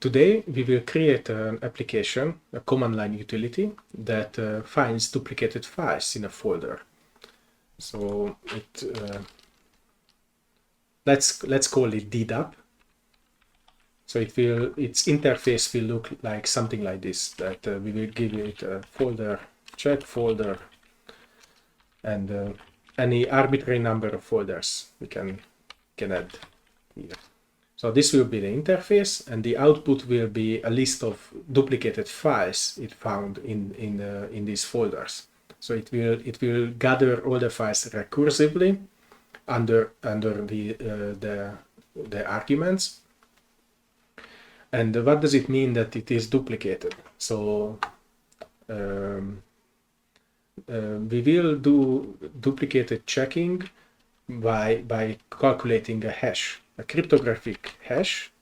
today we will create an application, a command line utility that finds duplicated files in a folder. So let's call it DDAP. So its interface will look like something like this, that we will give it a folder, check folder, and any arbitrary number of folders we can add here. So this will be the interface, and the output will be a list of duplicated files it found in these folders. So it will gather all the files recursively under the arguments. And what does it mean that it is duplicated? So we will do duplicated checking by calculating a hash, a cryptographic hash.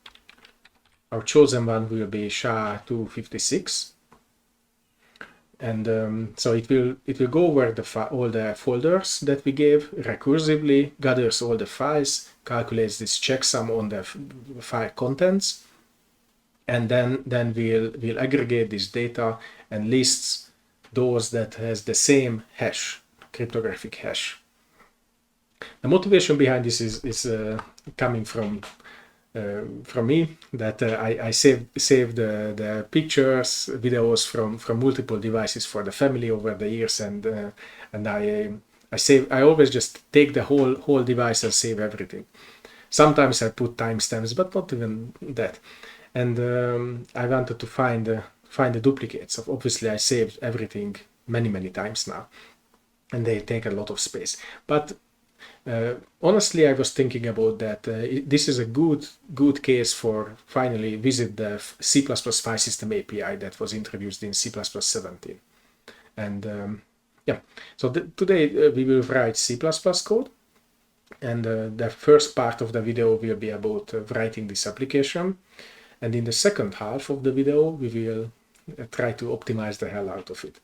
Our chosen one will be SHA-256, and so it will go over all the folders that we gave recursively, gathers all the files, calculates this checksum on the file contents, and then we'll aggregate this data and lists those that has the same hash, cryptographic hash. The motivation behind this is coming from me, that I saved the pictures, videos from multiple devices for the family over the years, and I always just take the whole device and save everything. Sometimes I put timestamps, but not even that. And I wanted to find the duplicates. Obviously, I saved everything many times now, and they take a lot of space. But honestly, I was thinking about that. This is a good case for finally visit the C++ Filesystem API that was introduced in C++ 17. And yeah, so today we will write C++ code. And the first part of the video will be about writing this application. And in the second half of the video, we will try to optimize the hell out of it.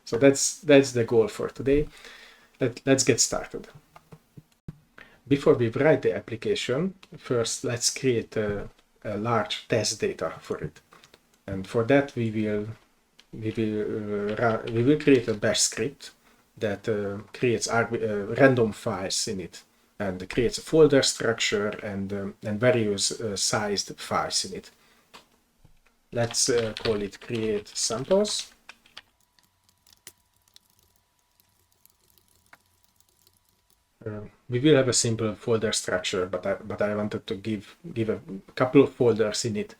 So that's the goal for today. Let's get started. Before we write the application, first let's create a large test data for it. And for that, we will create a bash script that creates random files in it, and creates a folder structure and various sized files in it. Let's call it create samples. We will have a simple folder structure, but I wanted to give a couple of folders in it,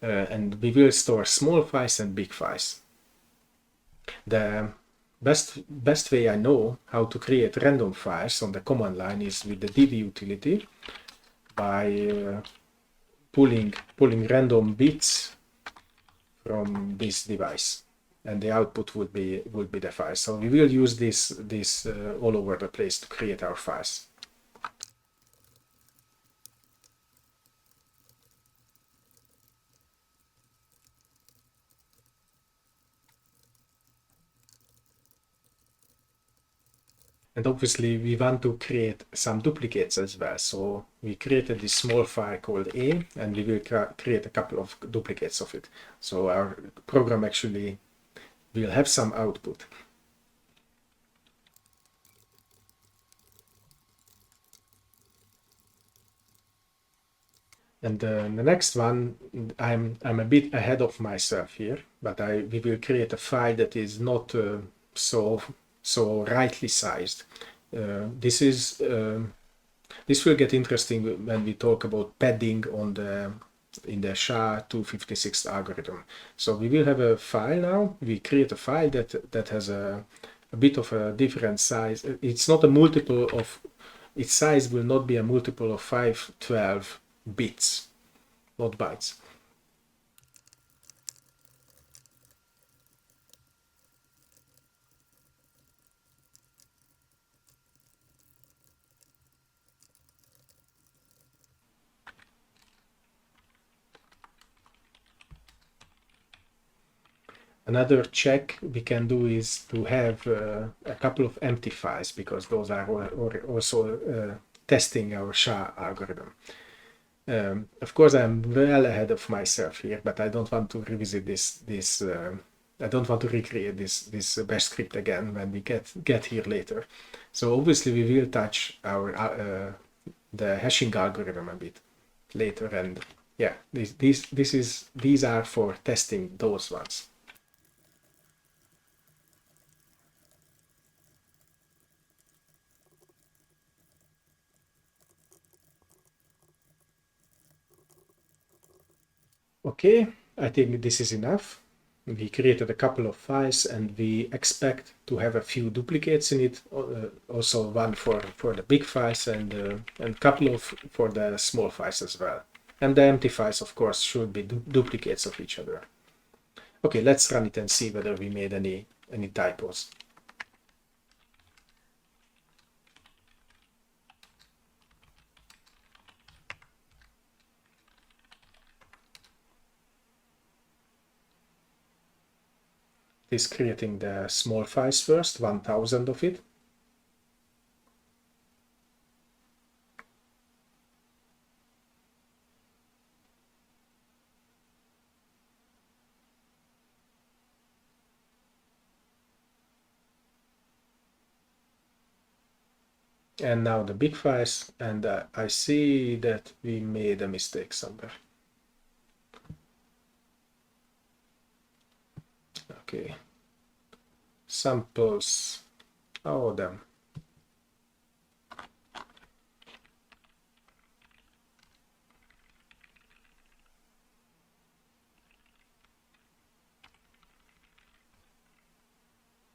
and we will store small files and big files. The best way I know how to create random files on the command line is with the div utility, by pulling random bits from this device, and the output would be the file. So we will use this all over the place to create our files. And obviously we want to create some duplicates as well. So we created this small file called A, and we will create a couple of duplicates of it. So our program actually will have some output. And the next one, I'm a bit ahead of myself here, but we will create a file that is not so rightly sized. This will get interesting when we talk about padding in the SHA-256 algorithm. So we will have a file now. We create a file that has a bit of a different size. It's not a multiple of, its size will not be a multiple of 512 bits, not bytes. Another check we can do is to have a couple of empty files, because those are also testing our SHA algorithm. Of course, I'm well ahead of myself here, but I don't want to revisit this. I don't want to recreate this bash script again when we get here later. So obviously we will touch our the hashing algorithm a bit later, and yeah, these are for testing those ones. Okay, I think this is enough. We created a couple of files and we expect to have a few duplicates in it, also one for the big files and a couple of for the small files as well. And the empty files, of course, should be duplicates of each other. Okay, let's run it and see whether we made any typos. It is creating the small files first, 1000 of it. And now the big files, and I see that we made a mistake somewhere. Okay, samples, all of them.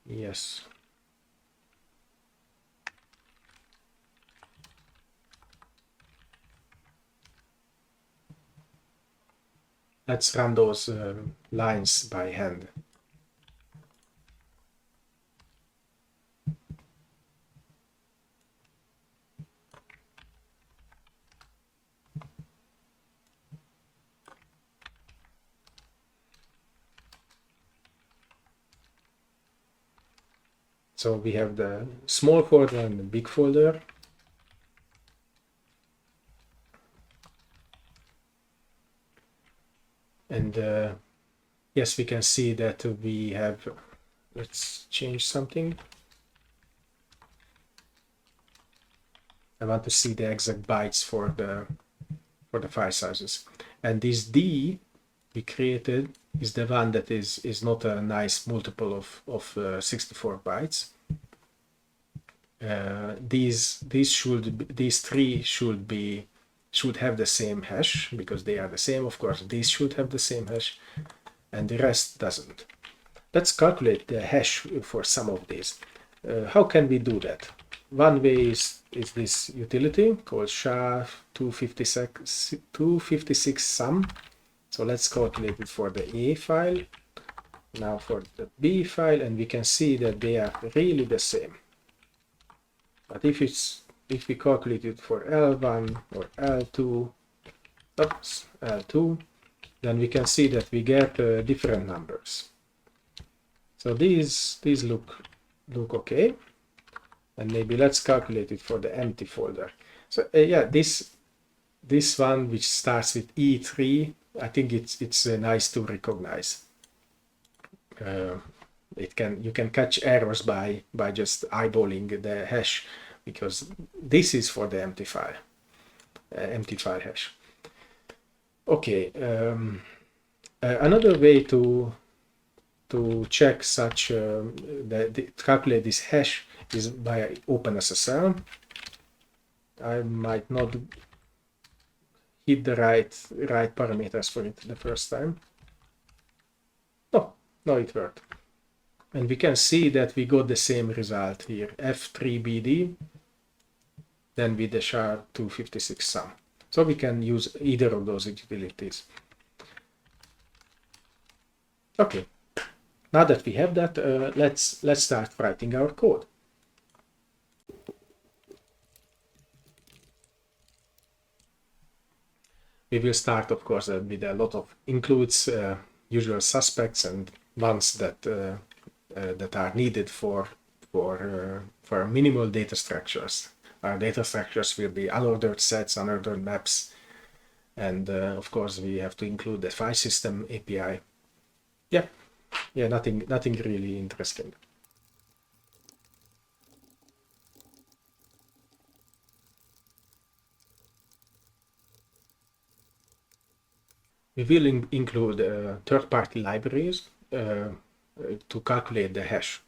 Yes. Let's run those lines by hand. So we have the small folder and the big folder. And yes, we can see that we have, let's change something. I want to see the exact bytes for the file sizes. And this D we created is the one that is not a nice multiple of 64 bytes. These three should have the same hash because they are the same. Of course, these should have the same hash, and the rest doesn't. Let's calculate the hash for some of these. How can we do that? One way is this utility called SHA-256 sum. So let's calculate it for the A file, now for the B file, and we can see that they are really the same. But if we calculate it for L1 or L2, then we can see that we get different numbers. So these look okay. And maybe let's calculate it for the empty folder. So yeah, this one which starts with E3, I think it's nice to recognize. You can catch errors by just eyeballing the hash, because this is for the empty file hash. Okay, another way to check such calculate this hash is by OpenSSL. I might not hit the right parameters for it the first time. No, it worked. And we can see that we got the same result here, F3BD, then with the SHA-256 sum. So we can use either of those utilities. Okay, now that we have that, let's start writing our code. We will start, of course, with a lot of includes, usual suspects, and ones that are needed for minimal data structures. Our data structures will be unordered sets, unordered maps, and of course we have to include the Filesystem API. Yeah, nothing really interesting. We will include third-party libraries to calculate the hash.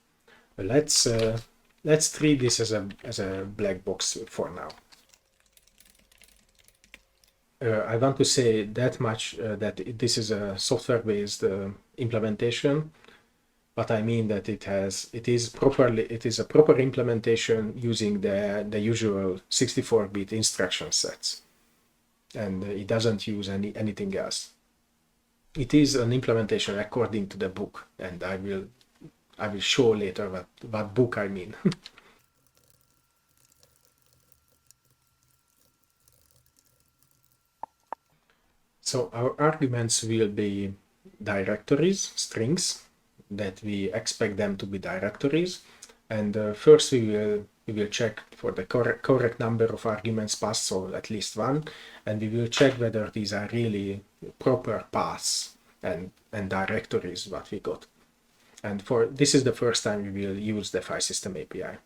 Let's treat this as a black box for now. I want to say that much that this is a software-based implementation, but I mean that it is a proper implementation using the usual 64-bit instruction sets, and it doesn't use anything else. It is an implementation according to the book, and I will show later what book I mean. So our arguments will be directories, strings, that we expect them to be directories. And first we will check for the correct number of arguments passed, so at least one, and we will check whether these are really proper paths and directories what we got. And for this is the first time we will use the Filesystem API.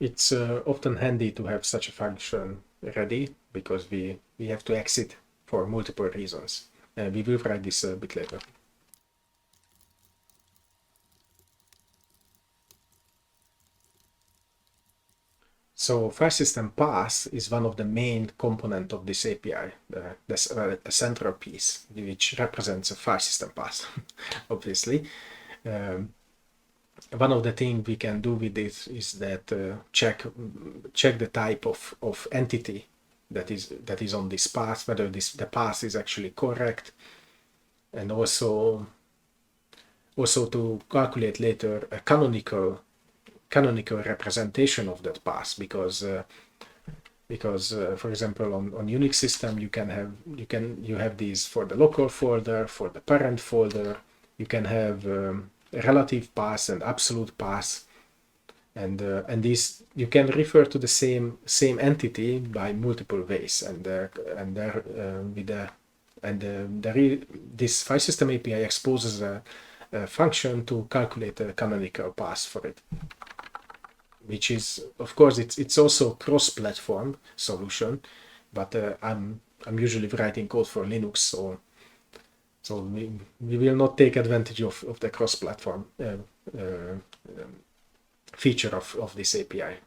It's often handy to have such a function ready because we have to exit for multiple reasons. We will write this a bit later. So Filesystem path is one of the main components of this API, the central piece, which represents a Filesystem path, obviously. One of the things we can do with this is that check the type of entity that is on this path, whether the path is actually correct, and also to calculate later a canonical representation of that path, because for example on Unix system you have these for the local folder, for the parent folder, you can have relative path and absolute path, and these you can refer to the same entity by multiple ways, this Filesystem API exposes a function to calculate a canonical path for it, which is, of course, it's also cross-platform solution, but I'm usually writing code for Linux, so we will not take advantage of the cross-platform feature of this API.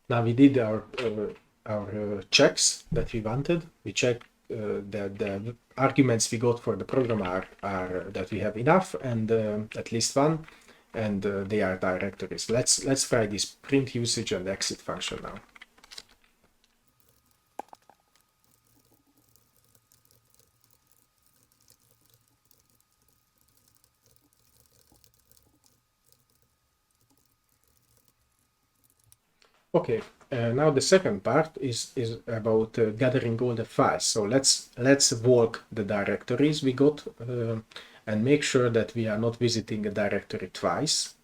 Now we did our checks that we wanted. We checked that the arguments we got for the program are that we have enough and at least one, and they are directories. Let's try this print usage and exit function now. Okay, now the second part is about gathering all the files. So let's walk the directories we got and make sure that we are not visiting a directory twice.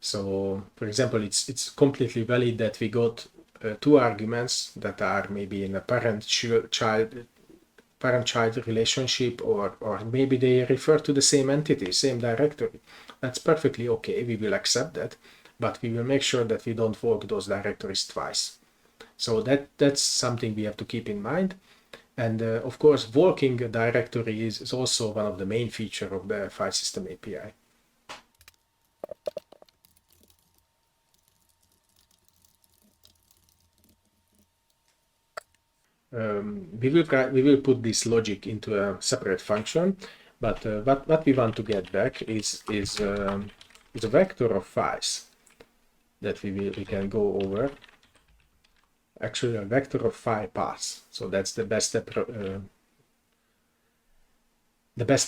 So, for example, it's completely valid that we got two arguments that are maybe in a parent-child relationship, or maybe they refer to the same entity, same directory. That's perfectly okay. We will accept that, but we will make sure that we don't walk those directories twice. So that's something we have to keep in mind. And of course, walking a directory is also one of the main features of the Filesystem API. We will put this logic into a separate function, but what we want to get back is a vector of files that we can go over. Actually, a vector of file paths. So that's the best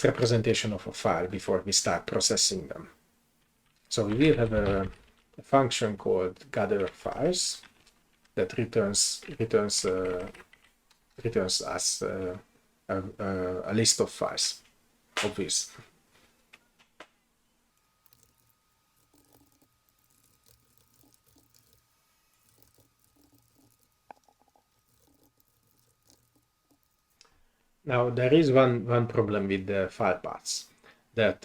representation of a file before we start processing them. So we will have a function called gather files that returns returns us a list of files, obvious. Now there is one problem with the file paths, that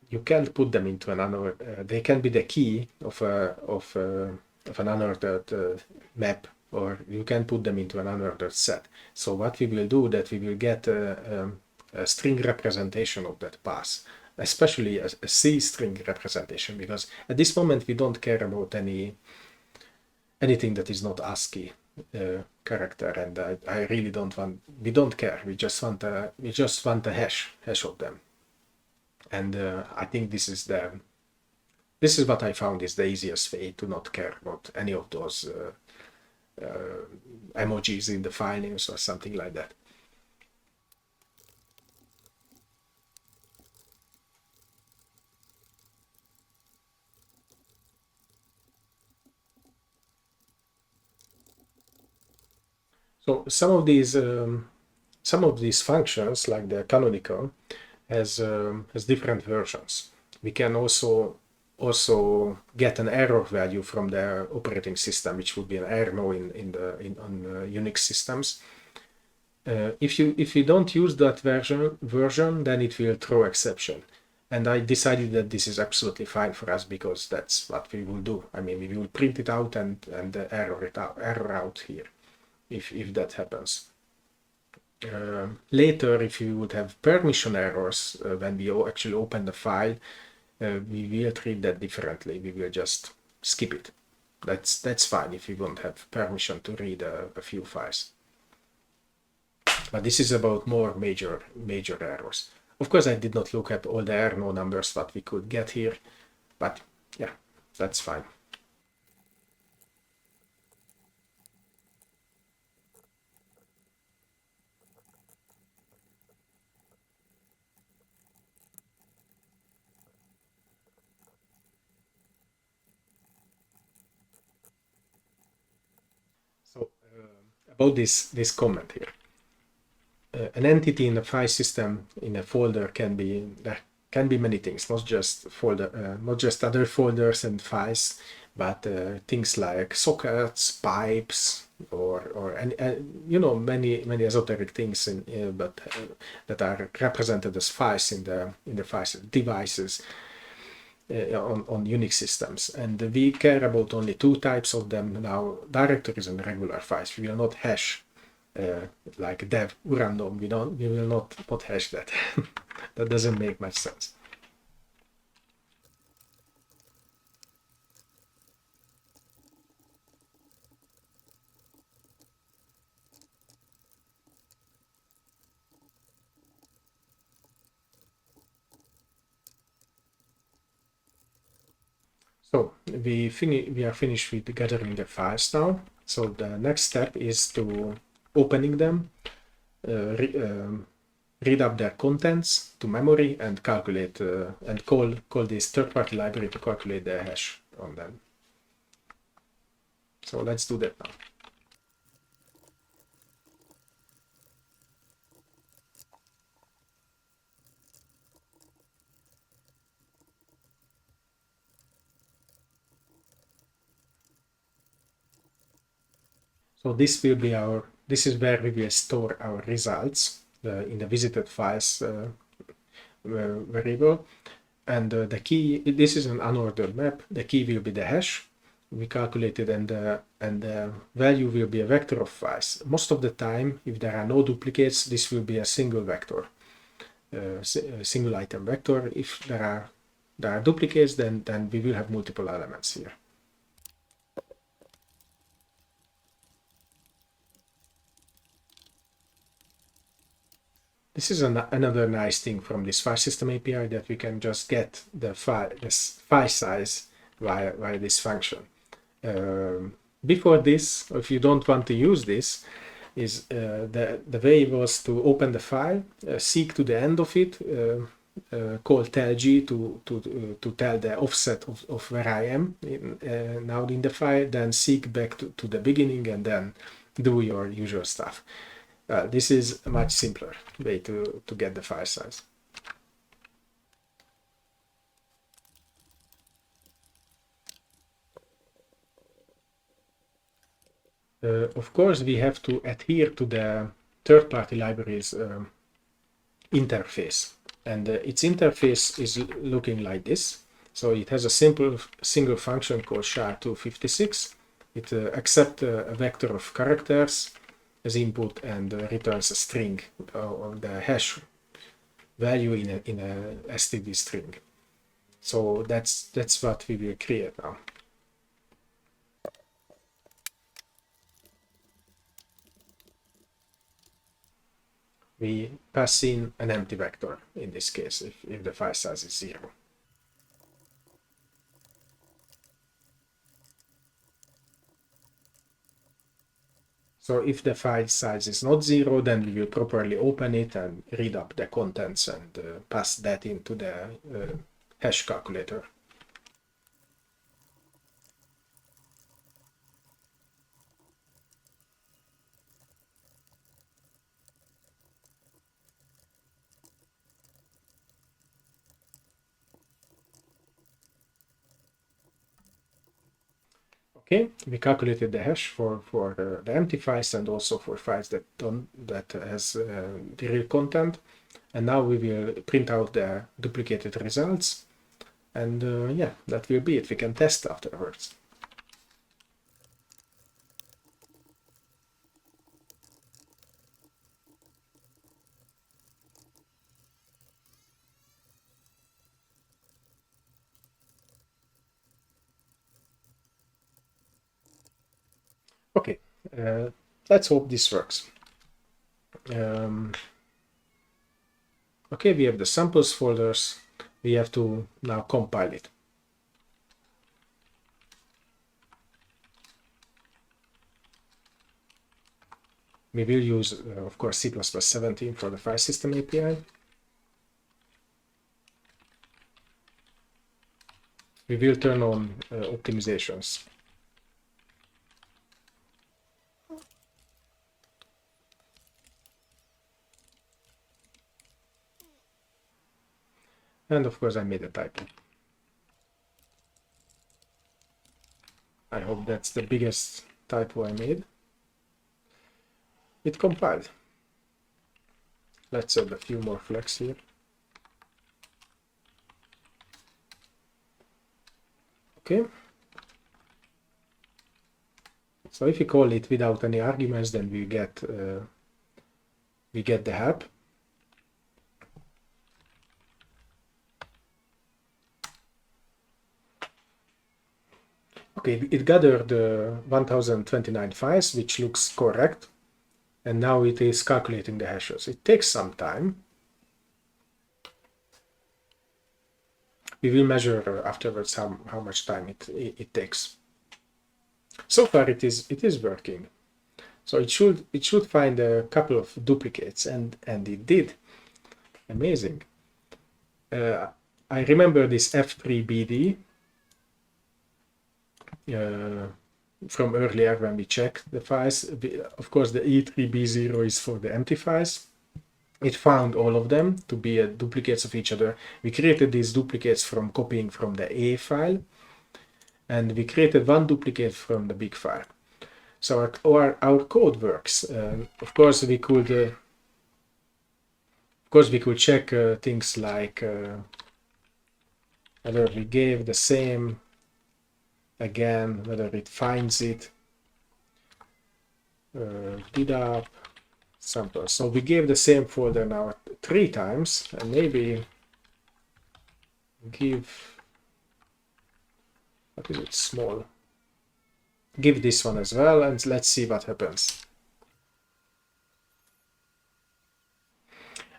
you can't put them into an they can be the key of an unordered map, or you can put them into an unordered set. So what we will do, that we will get a string representation of that path, especially a C string representation, because at this moment we don't care about anything that is not ASCII character, and I really don't want. We don't care. We just want a hash of them, and I think this is what I found is the easiest way to not care about any of those emojis in the file names or something like that. So some of these functions, like the canonical, has different versions. We can also get an error value from the operating system, which would be an error now on Unix systems. If you don't use that version, then it will throw exception. And I decided that this is absolutely fine for us, because that's what we will do. I mean, we will print it out and error out here if that happens. Later, if you would have permission errors when we actually open the file, we will treat that differently. We will just skip it. That's fine if you don't have permission to read a few files. But this is about more major errors. Of course, I did not look at all the error numbers that we could get here, but yeah, that's fine. So about this comment here. An entity in a file system in a folder can be many things, not just other folders and files, but things like sockets, pipes, or many esoteric things that are represented as files in the files devices on Unix systems. And we care about only two types of them now: directories and regular files. We will not hash like dev random. We will not hash that. That doesn't make much sense. So we are finished with gathering the files now. So the next step is to opening them, read up their contents to memory, and calculate and call this third-party library to calculate the hash on them. So let's do that now. So this is where we will store our results in the visited files variable. And the key, this is an unordered map. The key will be the hash we calculated, and the value will be a vector of files. Most of the time, if there are no duplicates, this will be a single vector, a single item vector. If there are duplicates, then we will have multiple elements here. This is another nice thing from this Filesystem API, that we can just get this file size via this function. Before this, if you don't want to use this, is the way was to open the file, seek to the end of it, call tellg to tell the offset of where I am now in the file, then seek back to the beginning, and then do your usual stuff. This is a much simpler way to get the file size. Of course, we have to adhere to the third-party libraries interface, and its interface is looking like this. So it has a simple single function called SHA-256. It accepts a vector of characters as input and returns a string of the hash value in a std string. So that's what we will create now. We pass in an empty vector in this case if the file size is 0. So if the file size is not 0, then we will properly open it and read up the contents and pass that into the hash calculator. Okay, we calculated the hash for the empty files and also for files that has the real content. And now we will print out the duplicated results. And yeah, that will be it. We can test afterwards. Okay, let's hope this works. Okay, we have the samples folders. We have to now compile it. We will use, of course, C++17 for the Filesystem API. We will turn on optimizations. And of course, I made a typo. I hope that's the biggest typo I made. It compiled. Let's add a few more flags here. Okay. So if we call it without any arguments, then we get the help. Okay, it gathered 1029 files, which looks correct. And now it is calculating the hashes. It takes some time. We will measure afterwards how much time it takes. So far it is working. So it should find a couple of duplicates, and it did. Amazing. I remember this F3BD from earlier when we checked the files. Of course, the E3B0 is for the empty files. It found all of them to be duplicates of each other. We created these duplicates from copying from the A file, and we created one duplicate from the big file. So our code works. Of course, we could check things like whether we gave the same again, whether it finds it. Did up sample. So we gave the same folder now 3 times, and maybe give, what is it, small. Give this one as well, and let's see what happens.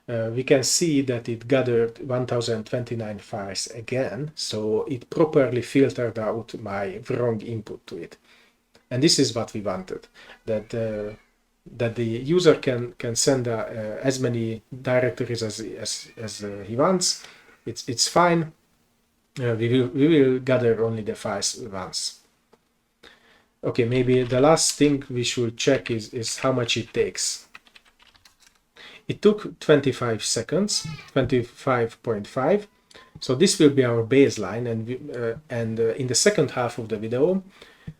We can see that it gathered 1029 files again, so it properly filtered out my wrong input to it. And this is what we wanted, that the user can send as many directories as he wants. It's fine. We will gather only the files once. Okay, maybe the last thing we should check is how much it takes. It took 25 seconds, 25.5. So this will be our baseline, and in the second half of the video,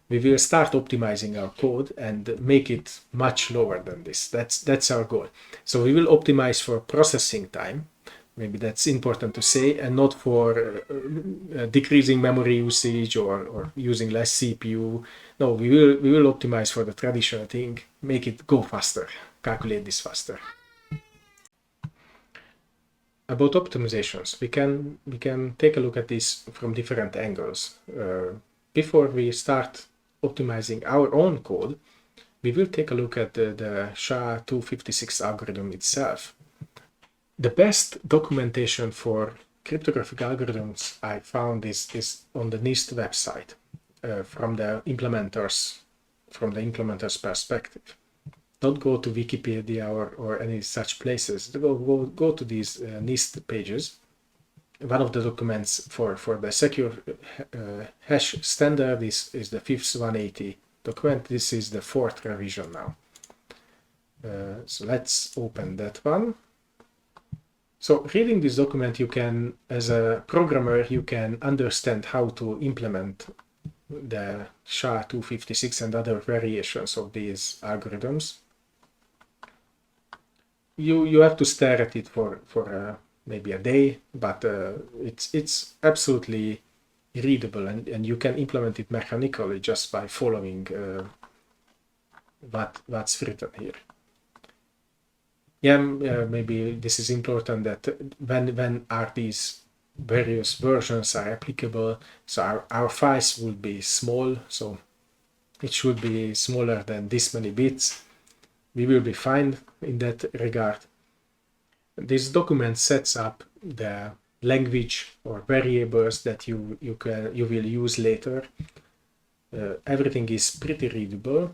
we will start optimizing our code and make it much lower than this. That's our goal. So we will optimize for processing time. Maybe that's important to say, and not for decreasing memory usage or using less CPU. No, we will optimize for the traditional thing, make it go faster, calculate this faster. About optimizations, we can take a look at this from different angles. Before we start optimizing our own code, we will take a look at the SHA-256 algorithm itself. The best documentation for cryptographic algorithms I found is on the NIST website from the implementer's perspective. Don't go to Wikipedia or any such places. Go to these NIST pages. One of the documents for the secure hash standard is the FIPS 180 document. This is the 4th revision now. So let's open that one. So reading this document, you can, as a programmer, you can understand how to implement the SHA-256 and other variations of these algorithms. You have to stare at it for maybe a day, but it's absolutely readable, and you can implement it mechanically just by following what's written here. Yeah, maybe this is important that when are these various versions are applicable. So our files will be small, so it should be smaller than this many bits. We will be fine in that regard. This document sets up the language or variables that you will use later. Everything is pretty readable.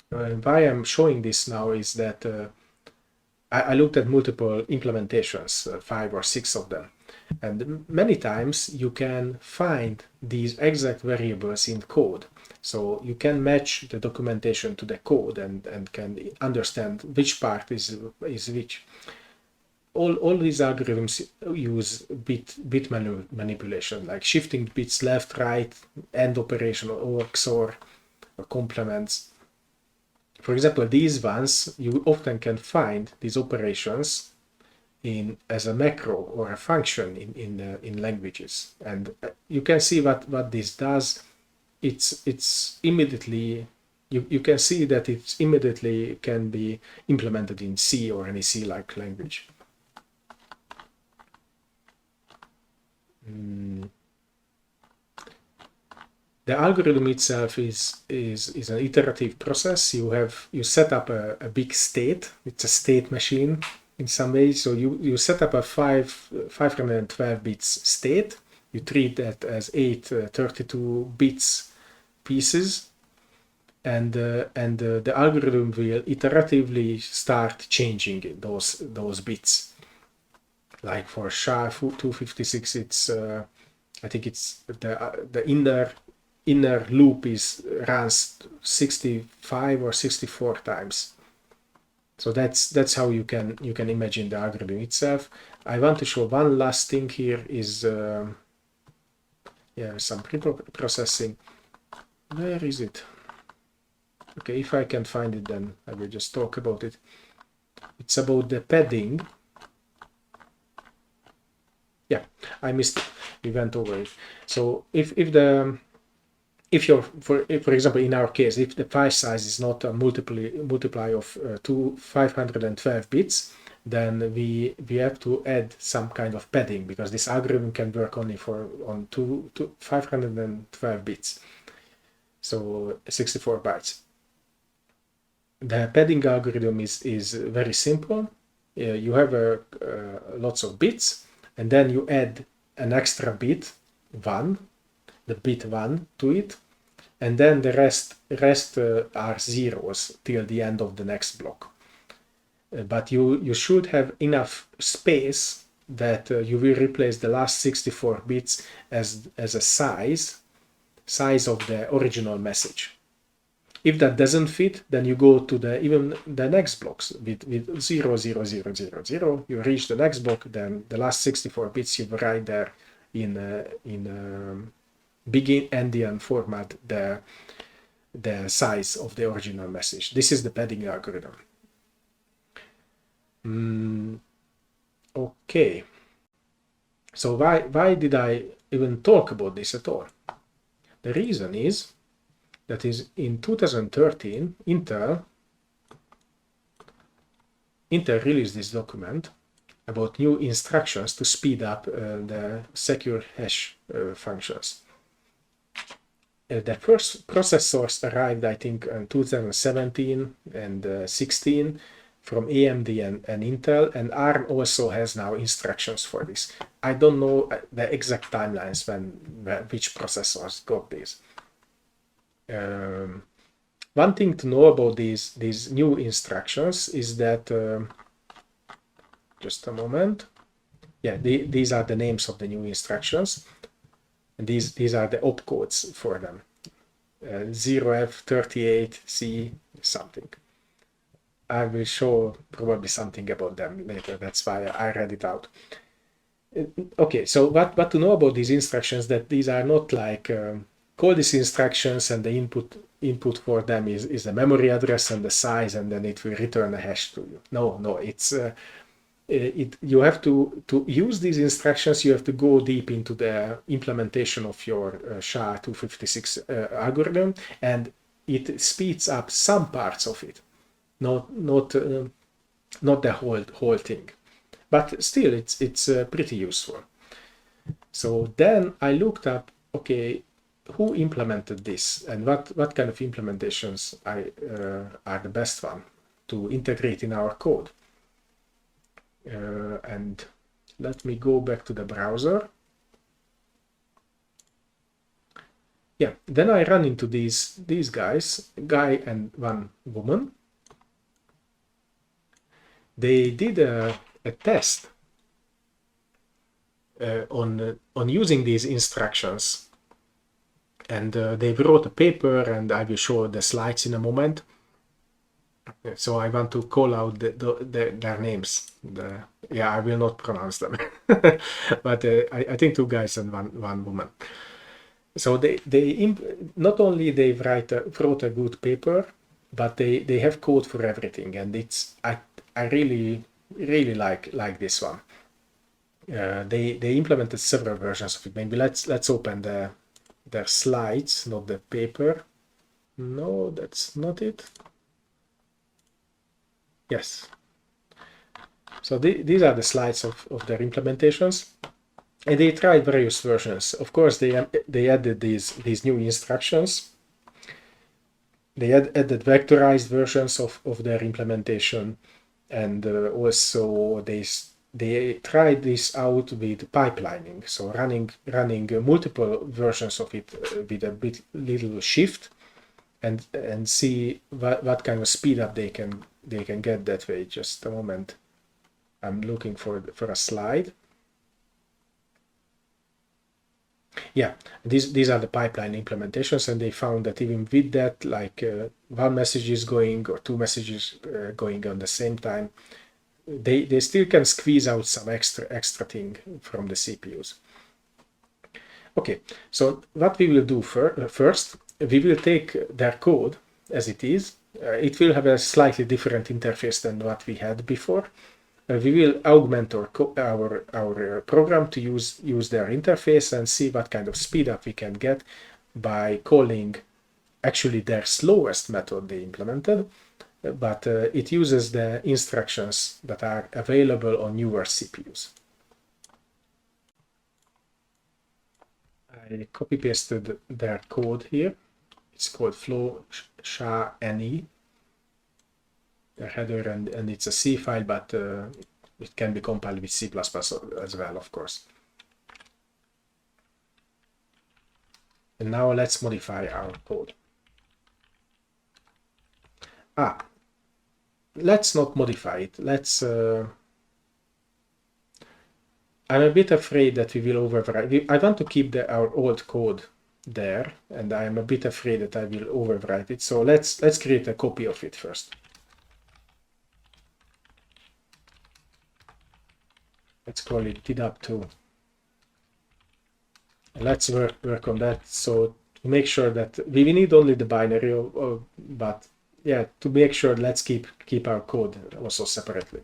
Why I'm showing this now is that I looked at multiple implementations, 5 or 6 of them, and many times you can find these exact variables in code. So you can match the documentation to the code and can understand which part is which. All these algorithms use bit manipulation, like shifting bits left, right, AND operation, or XOR, or complements. For example, these ones, you often can find these operations as a macro or a function in languages, and you can see what this does. It's immediately you can see that it immediately can be implemented in C or any C-like language. The algorithm itself is an iterative process. You set up a big state. It's a state machine in some ways. So you set up a 512 bits state. You treat that as 8 32 bits pieces, and the algorithm will iteratively start changing those bits. Like for SHA-256, it's I think it's the inner loop runs 65 or 64 times. So that's how you can imagine the algorithm itself. I want to show one last thing here is some pre-processing. Where is it? Okay, if I can find it, then I will just talk about it. It's about the padding. Yeah, I missed it. We went over it. So if you're for example, in our case, if the file size is not a multiply of 512 bits, then we have to add some kind of padding, because this algorithm can work only on 512 bits, so 64 bytes. The padding algorithm is very simple. You have lots of bits, and then you add an extra bit, 1, the bit 1 to it, and then the rest are zeros till the end of the next block. But you should have enough space that you will replace the last 64 bits as a size of the original message. If that doesn't fit, then you go to even the next blocks with 0, 0, 0, 0, 0. You reach the next block, then the last 64 bits you write there in begin endian format the size of the original message. This is the padding algorithm. Okay. So why did I even talk about this at all? The reason is that is in 2013, Intel released this document about new instructions to speed up the secure hash functions. The first processors arrived, I think, in 2017 and 16 from AMD and Intel, and ARM also has now instructions for this. I don't know the exact timelines which processors got this. One thing to know about these new instructions is that just a moment. Yeah, these are the names of the new instructions, and these are the opcodes for them. 0F38C something. I will show probably something about them later. That's why I read it out. Okay, so what to know about these instructions, that these are not like call these instructions and the input for them is the memory address and the size, and then it will return a hash to you. No, it's you have to use these instructions. You have to go deep into the implementation of your SHA-256 algorithm, and it speeds up some parts of it, not the whole thing, but still it's pretty useful. So then I looked up, okay, who implemented this and what kind of implementations are the best one to integrate in our code. And let me go back to the browser. Yeah, then I run into these guys, guy and one woman. They did a test on using these instructions, and they wrote a paper, and I will show the slides in a moment. So I want to call out their names. Yeah, I will not pronounce them, but I think two guys and one woman. So they not only they wrote a good paper, but they have code for everything, and I really like this one. They implemented several versions of it. Maybe let's open their slides, not the paper. No, that's not it. Yes. So these are the slides of their implementations, and they tried various versions. Of course, they added these new instructions. They added vectorized versions of their implementation, and also they tried this out with pipelining, so running multiple versions of it with a little shift, and see what kind of speed up they can get that way. Just a moment, I'm looking for a slide. Yeah, these are the pipeline implementations, and they found that even with that, like one message is going or two messages going on the same time, they still can squeeze out some extra thing from the CPUs. Okay, so what we will do first, we will take their code as it is. It will have a slightly different interface than what we had before. We will augment our program to use their interface and see what kind of speed up we can get by calling actually their slowest method they implemented, but it uses the instructions that are available on newer CPUs. I copy-pasted their code here. It's called flow SHA-NE. The header, and it's a C file, but it can be compiled with C++ as well, of course. And now let's modify our code. Let's not modify it. Let's. I'm a bit afraid that we will overwrite. I want to keep our old code there, and I am a bit afraid that I will overwrite it. So let's create a copy of it first. Let's call it TDAP2. And let's work on that. So to make sure that we need only the binary, but yeah, to make sure, let's keep our code also separately.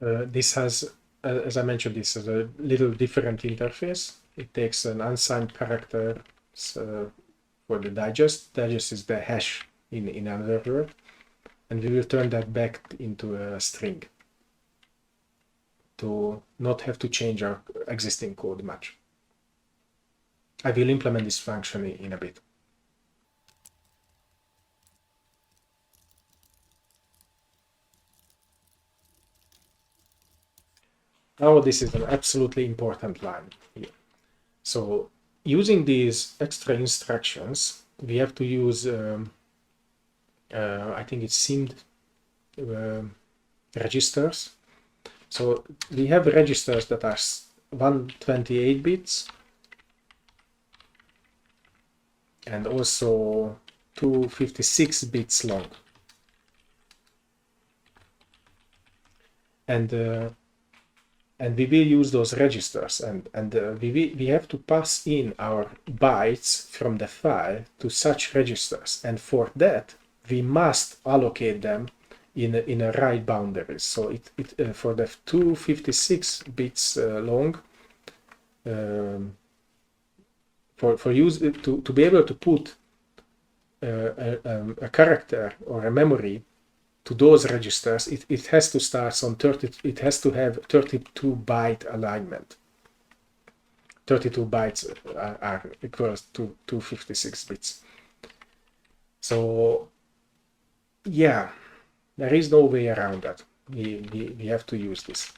This has, as I mentioned, this is a little different interface. It takes an unsigned character for the digest. Digest is the hash in another word, and we will turn that back into a string to not have to change our existing code much. I will implement this function in a bit. Now this is an absolutely important line here. So using these extra instructions, we have to use, I think it's seamed registers. So we have registers that are 128 bits and also 256 bits long. And we will use those registers, and we have to pass in our bytes from the file to such registers, and for that we must allocate them in a right boundaries. So for the 256 bits long, for use to be able to put a character or a memory to those registers, it has to start on 30. It has to have 32 byte alignment. 32 bytes are equals to 256 bits. So yeah, there is no way around that. We have to use this.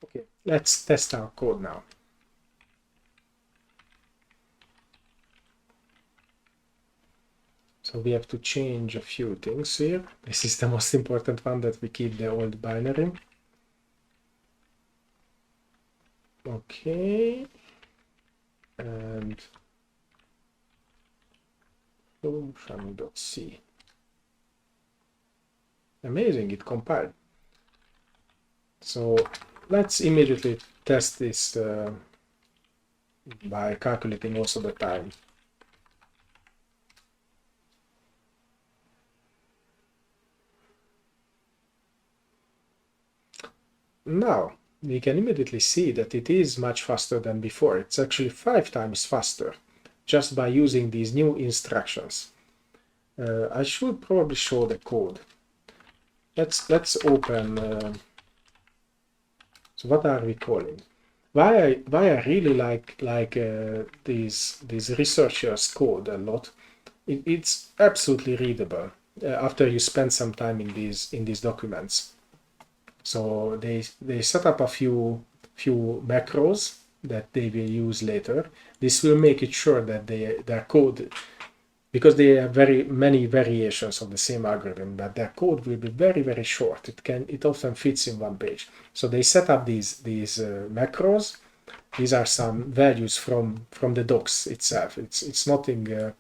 Okay, let's test our code now. So we have to change a few things here. This is the most important one, that we keep the old binary. Okay. And function.c. Amazing, it compiled. So let's immediately test this by calculating also the time. Now we can immediately see that it is much faster than before. It's actually 5 times faster just by using these new instructions. I should probably show the code. Let's open. So what are we calling? Why I really like these researchers' code a lot. It's absolutely readable after you spend some time in these documents. So they set up a few macros that they will use later. This will make it sure that their code, because they have very many variations of the same algorithm, but their code will be very short. It often fits in one page. So they set up these macros. These are some values from the docs itself. It's nothing.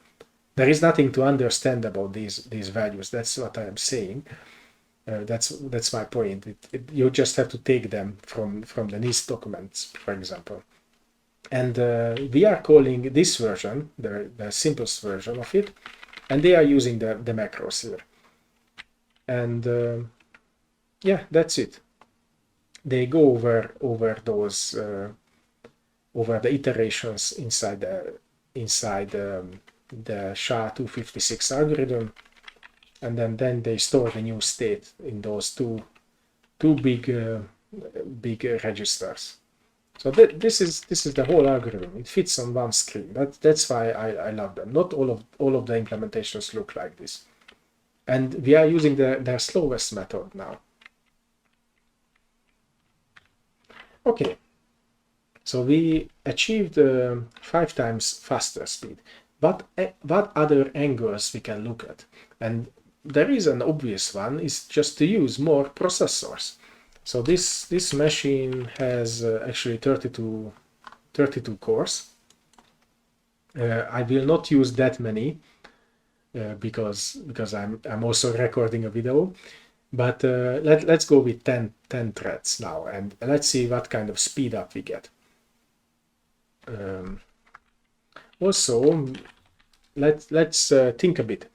There is nothing to understand about these values. That's what I am saying. That's my point. You just have to take them from the NIST documents, for example. And we are calling this version the simplest version of it, and they are using the macros here. And yeah, that's it. They go over those over the iterations inside the SHA-256 algorithm, and then they store the new state in those two big registers. So this is the whole algorithm. It fits on one screen. That's why I love them. Not all of the implementations look like this, and we are using their slowest method now. Okay, so we achieved 5 times faster speed. But what other angles we can look at? And there is an obvious one, is just to use more processors. So this machine has actually 32 cores. I will not use that many because I'm also recording a video. But let's go with 10 threads now, and let's see what kind of speed up we get. Also, let's think a bit.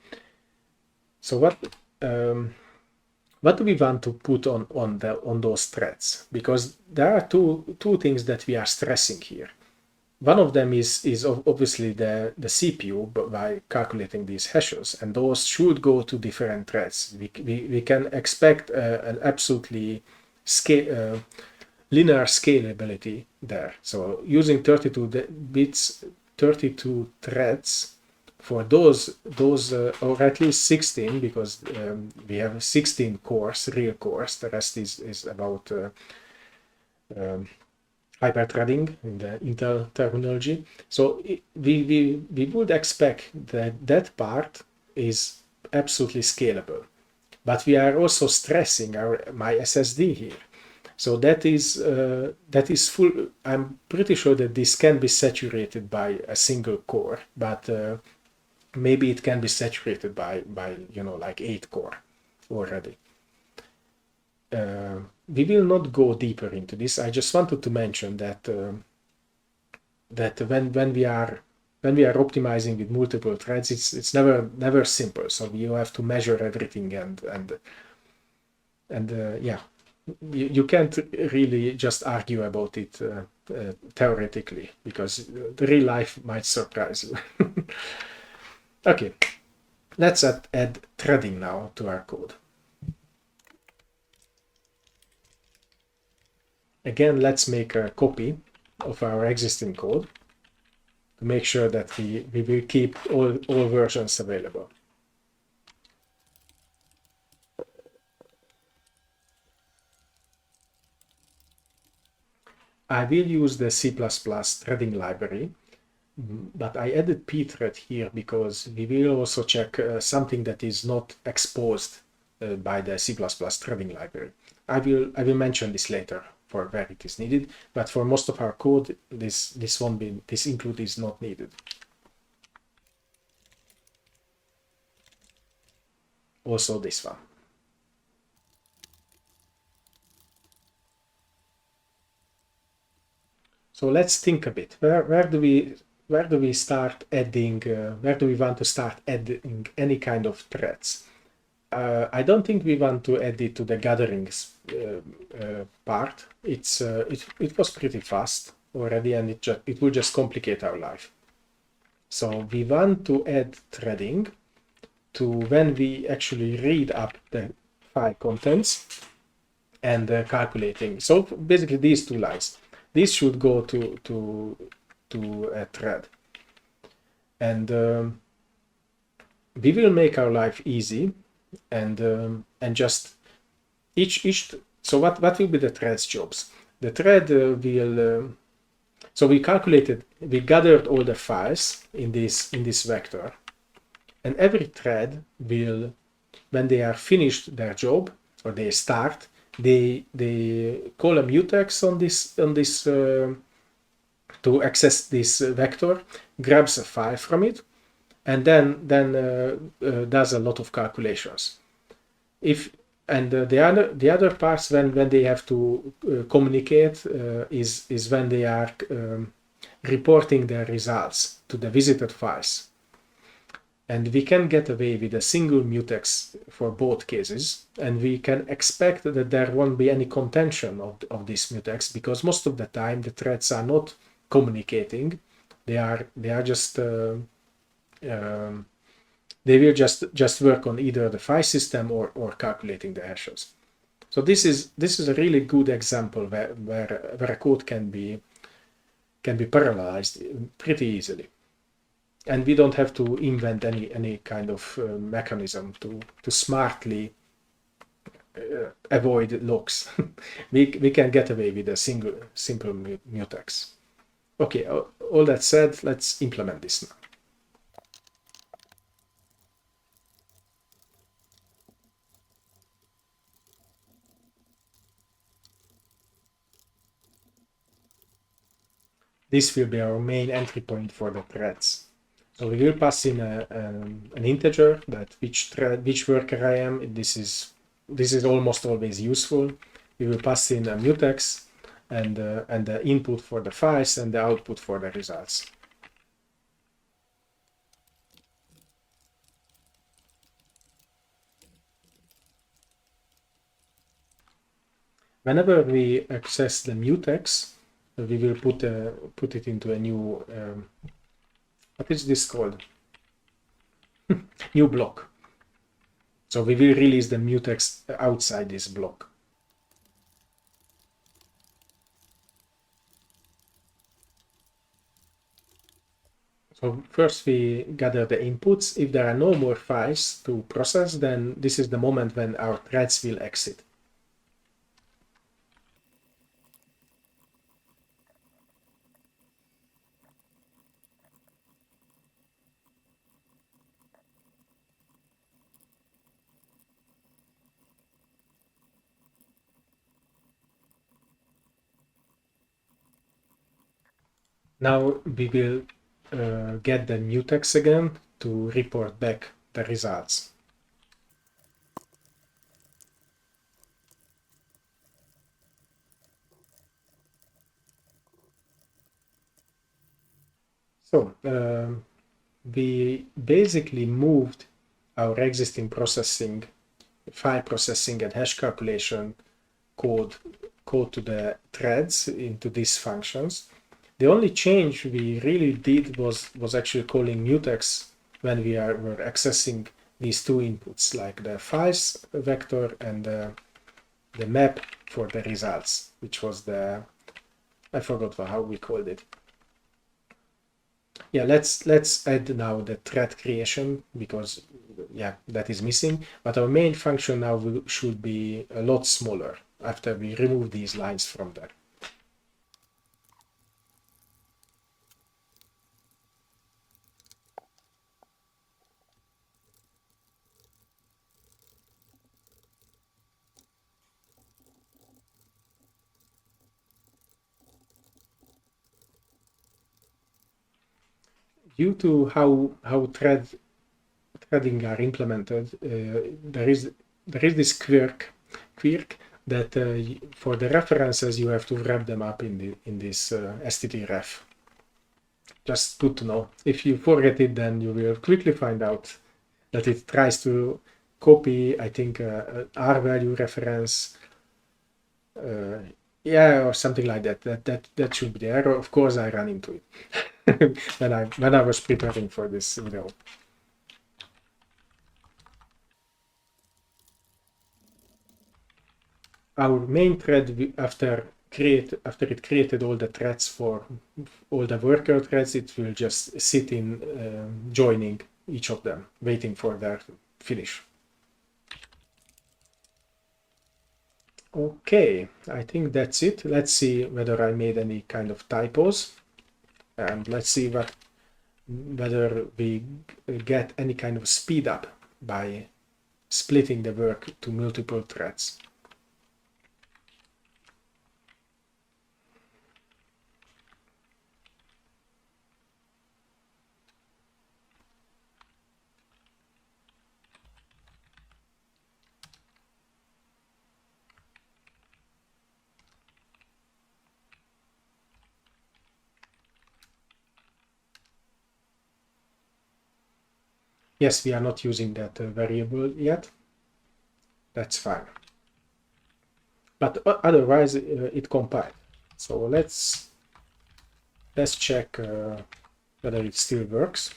So what do we want to put on those threads? Because there are two things that we are stressing here. One of them is obviously the CPU by calculating these hashes, and those should go to different threads. We can expect an absolutely linear scalability there. So using 32 threads for those or at least 16, because we have 16 cores, real cores. The rest is about hyper-threading in the Intel terminology. So we would expect that part is absolutely scalable, but we are also stressing my SSD here. So that is full. I'm pretty sure that this can be saturated by a single core, but maybe it can be saturated by like 8 core already. We will not go deeper into this. I just wanted to mention that when we are optimizing with multiple threads, it's never simple. So you have to measure everything and yeah, you can't really just argue about it theoretically, because the real life might surprise you. Okay, let's add threading now to our code. Again, let's make a copy of our existing code to make sure that we will keep all versions available. I will use the C++ threading library, but I added pthread here because we will also check something that is not exposed by the C++ threading library. I will mention this later for where it is needed, but for most of our code, this include is not needed. Also this one. So let's think a bit. Where do we start adding? Where do we want to start adding any kind of threads? I don't think we want to add it to the gatherings part. It was pretty fast already, and it will just complicate our life. So we want to add threading to when we actually read up the file contents and calculating. So basically these 2 lines. This should go to a thread, and we will make our life easy. And just each so what will be the thread's jobs? The thread will so we gathered all the files in this vector, and every thread will, when they are finished their job or they start, they call a mutex on this to access this vector, grabs a file from it, and then does a lot of calculations. The other parts when they have to communicate is when they are reporting their results to the visited files. And we can get away with a single mutex for both cases, and we can expect that there won't be any contention of this mutex, because most of the time the threads are not communicating. They are just they will just work on either the file system or calculating the hashes. So this is a really good example where a code can be parallelized pretty easily, and we don't have to invent any kind of mechanism to smartly avoid locks. we can get away with a simple mutex. Okay, all that said, let's implement this now. This will be our main entry point for the threads. So we will pass in an integer that which worker I am. This is almost always useful. We will pass in a mutex and the input for the files and the output for the results. Whenever we access the mutex, we will put it into a new what is this called? New block. So we will release the mutex outside this block. So first we gather the inputs. If there are no more files to process, then this is the moment when our threads will exit. Now we will get the mutex again to report back the results. So we basically moved our existing file processing and hash calculation code to the threads into these functions. The only change we really did was actually calling mutex when we were accessing these two inputs, like the files vector and the map for the results, which was I forgot how we called it. Yeah, let's add now the thread creation, because yeah, that is missing. But our main function now should be a lot smaller after we remove these lines from there. Due to how threading are implemented, there is this quirk that for the references you have to wrap them up in this sttref. Just good to know. If you forget it, then you will quickly find out that it tries to copy, I think, an R value reference, yeah, or something like that. That should be the error. Of course, I ran into it when I was preparing for this video. Our main thread, after it created all the threads for all the worker threads, it will just sit in joining each of them, waiting for their finish. Okay, I think that's it. Let's see whether I made any kind of typos, and let's see whether we get any kind of speed up by splitting the work to multiple threads. Yes, we are not using that variable yet. That's fine. But otherwise, it compiled. So let's let's check whether it still works.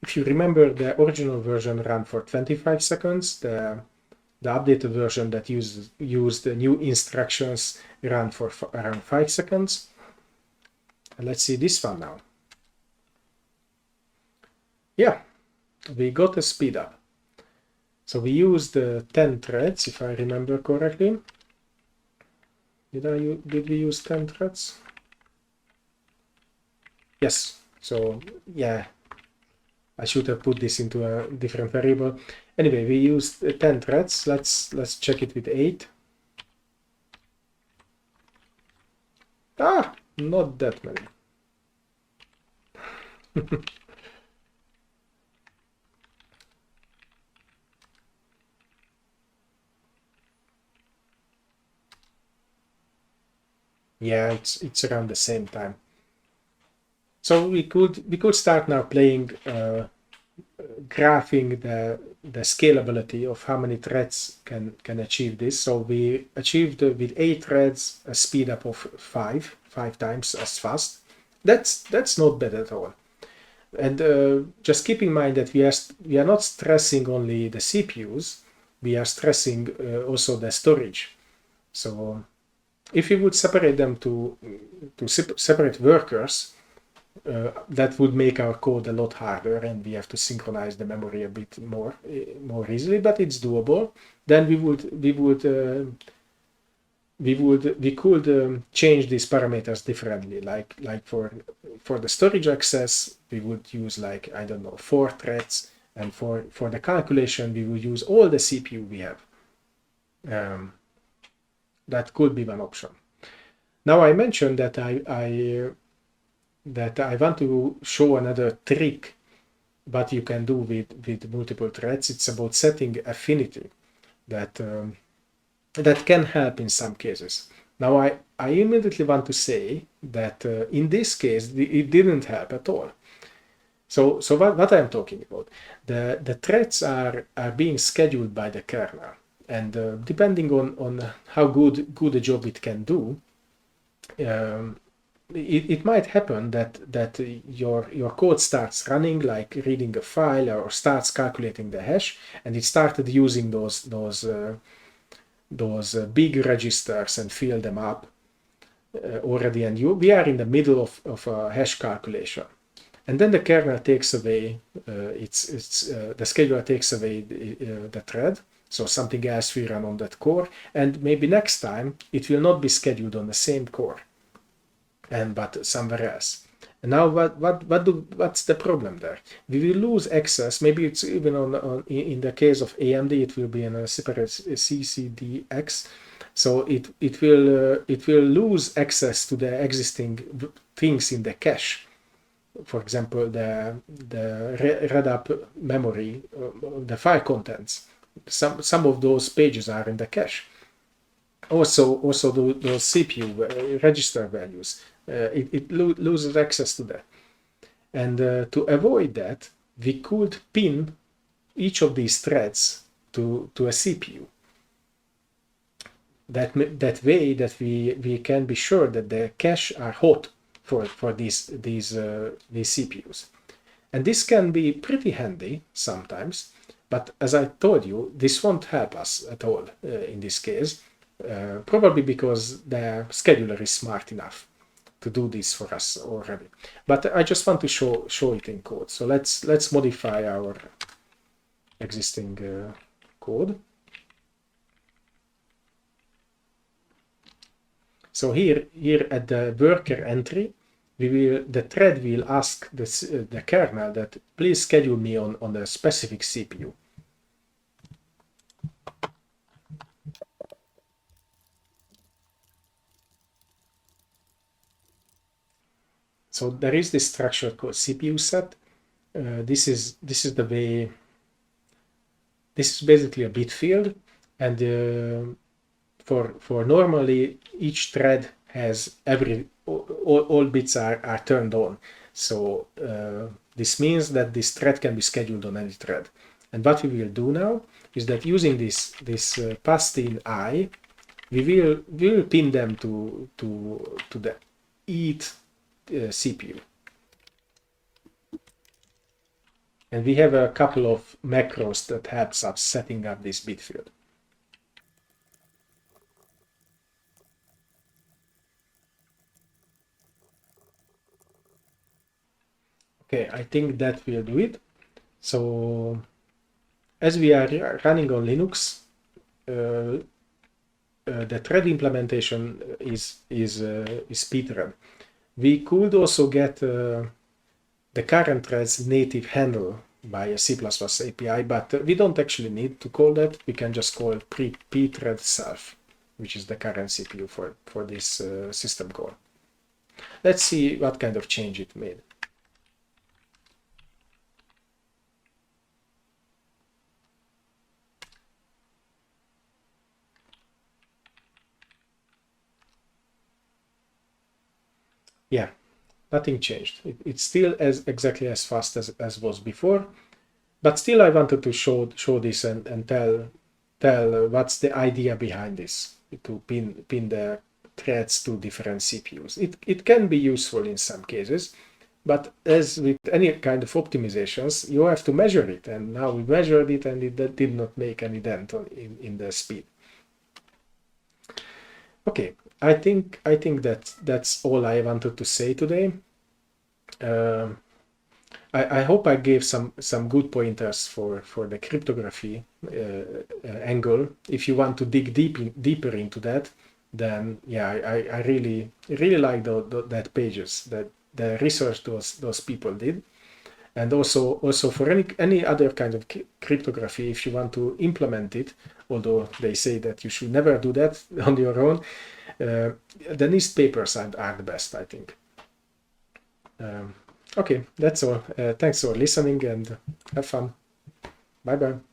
If you remember, the original version ran for 25 seconds. The updated version that used the new instructions ran for around 5 seconds. And let's see this one now. Yeah, we got a speed up. So we used 10 threads, if I remember correctly. Did we use 10 threads? Yes. So yeah, I should have put this into a different variable. Anyway, we used 10 threads. Let's check it with 8. Ah, not that many. Yeah, it's around the same time. So we could start now playing, graphing the scalability of how many threads can achieve this. So we achieved with 8 threads a speed up of 5 times as fast. That's not bad at all. And just keep in mind that we are not stressing only the CPUs, we are stressing also the storage. So if you would separate them to separate workers, that would make our code a lot harder, and we have to synchronize the memory a bit more easily, but it's doable. Then we could change these parameters differently. Like for the storage access, we would use, like, I don't know, 4 threads, and for the calculation, we would use all the CPU we have. That could be one option. Now I mentioned that I want to show another trick what you can do with multiple threads. It's about setting affinity that can help in some cases. Now I immediately want to say that in this case it didn't help at all. So what I'm talking about, the threads are being scheduled by the kernel, and depending on how good a job it can do, it might happen that your code starts running, like reading a file, or starts calculating the hash, and it started using those big registers and fill them up already, and we are in the middle of a hash calculation, and then the kernel takes away the scheduler takes away the thread, so something else will run on that core, and maybe next time it will not be scheduled on the same core, but somewhere else. And now what's the problem there? We will lose access. Maybe it's even in the case of AMD, it will be in a separate CCDX. So it will lose access to the existing things in the cache. For example, the read up memory, the file contents. Some of those pages are in the cache. Also those CPU register values. It loses access to that. And to avoid that, we could pin each of these threads to a CPU. That way that we can be sure that the cache are hot for these CPUs. And this can be pretty handy sometimes, but as I told you, this won't help us at all in this case, probably because the scheduler is smart enough to do this for us already. But I just want to show it in code. So let's modify our existing code. So here at the worker entry, the thread will ask the kernel that please schedule me on the specific CPU. So there is this structure called CPU set. This is the way. This is basically a bit field, and for normally each thread has all bits are turned on. So this means that this thread can be scheduled on any thread. And what we will do now is that using this passed in I, we will pin them to the ETH CPU. And we have a couple of macros that helps us setting up this bit field. Okay, I think that will do it. So as we are running on Linux, the thread implementation is pthread. We could also get the current thread's native handle by a C++ API, but we don't actually need to call that. We can just call pthread self, which is the current CPU for this system call. Let's see what kind of change it made. Yeah, nothing changed. It's still exactly as fast as was before, but still I wanted to show this and tell what's the idea behind this, to pin the threads to different CPUs. It can be useful in some cases, but as with any kind of optimizations, you have to measure it, and now we measured it and it did not make any dent in the speed. Okay, I think that's all I wanted to say today. I hope I gave some good pointers for the cryptography angle. If you want to dig deeper into that, then yeah, I really like that pages, that the research those people did. And also for any other kind of cryptography, if you want to implement it, although they say that you should never do that on your own, the NIST papers are the best, I think. Okay, that's all. Thanks for listening and have fun. Bye bye.